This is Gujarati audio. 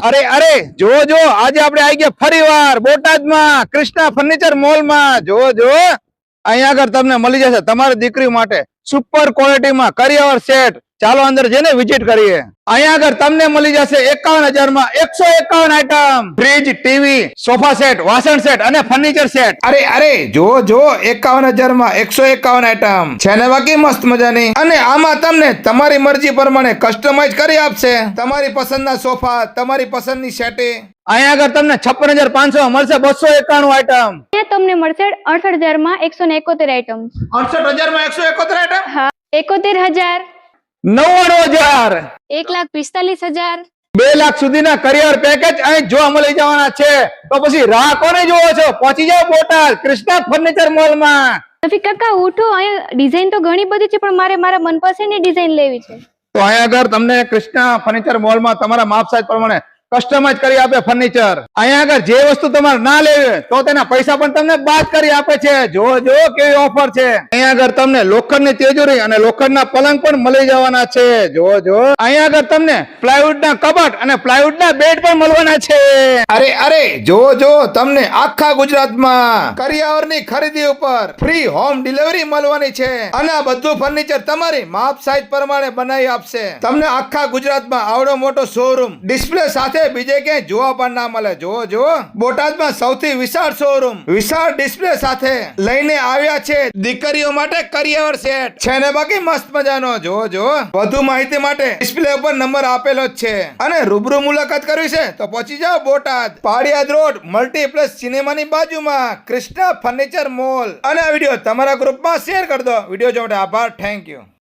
અરે અરે જો જો આજે આપણે આવી ગયા ફરીવાર બોટાદમાં કૃષ્ણા ફર્નિચર મોલમાં જો અહીંયા આગળ તમને મળી જશે તમારી દીકરી માટે સુપર ક્વોલિટીમાં કરિયાવર સેટ. ચાલો અંદર જઈને વિઝિટ કરીએ. અહીંયા આગળ તમને મળી જશે 51,000 માં 151 item, fridge, TV, sofa set, વાસણ સેટ અને ફર્નિચર સેટ. અરે જો 51,000 માં 151 આઈટમ છે ને બાકી મસ્ત મજાની. અને આમાં તમને તમારી મરજી પ્રમાણે કસ્ટમાઇઝ કરી આપશે. તમારી પસંદના સોફા, તમારી પસંદની સેટિંગ. અહીંયા આગળ તમને 56,500 મળશે 291 આઈટમ. તમને મળશે 68,000 માં 171 આઈટમ. 68,000 માં 171 આઈટમ. હા, 71,000, 99,000, 1,45,000, 2 લાખ સુધીના કરિયર પેકેજ અહીં જોવા મળી જવાના છે. તો પછી રાહ કોને જોવો છો? પહોંચી જાઓ બોટાદ કૃષ્ણા ફર્નિચર મોલમાં. રફીક કાકા ઉઠો, અહીંયા ડિઝાઇન તો ઘણી બધી છે પણ મારે મારા મનપસંદની ડિઝાઇન લેવી છે. તો અહીંયા આગળ તમને કૃષ્ણા ફર્નિચર મોલમાં તમારા માપ સાઈઝ પ્રમાણે કસ્ટમાઇઝ કરી આપે ફર્નિચર. અહીંયા આગળ જે વસ્તુ તમારે ના લેવી તો તેના પૈસા પણ તમને બાદ કરી આપે છે. જો કેવી ઓફર છે. અહીંયા આગળ તમને લોખંડની તેજોરી અને લોખંડના પલંગ પણ મળી જવાના છે. જો અહીંયા આગળ તમને પ્લાયવુડના કબાટ અને પ્લાયવુડના બેડ પણ મળવાના છે. અરે જો તમને આખા ગુજરાતમાં કરિયાવરની ખરીદી ઉપર ફ્રી હોમ ડિલિવરી મળવાની છે. અને આ બધું ફર્નિચર તમારી માપ સાઈઝ પ્રમાણે બનાવી આપશે. તમને આખા ગુજરાતમાં આવડો મોટો શોરૂમ ડિસ્પ્લે સાથે બીજે ક્યાંય જોવા પણ ના મળે. જો બોટાદમાં સૌથી વિશાળ શોરૂમ વિશાળ ડિસ્પ્લે સાથે લઈને આવ્યા છે દીકરીઓ માટે કરિયાવર સેટ છે ને બાકી મસ્ત મજાનો. જો વધુ માહિતી માટે ડિસ્પ્લે ઉપર નંબર આપેલો જ છે. અને રૂબરૂ મુલાકાત કરવી છે તો પહોંચી જાઓ બોટાદ પાડિયાદ રોડ મલ્ટીપ્લેક્સ સિનેમાની બાજુમાં કૃષ્ણા ફર્નિચર મોલ. અને આ વિડીયો તમારા ગ્રુપમાં શેર કરી દો. વિડીયો જોવા માટે આભાર. Thank you.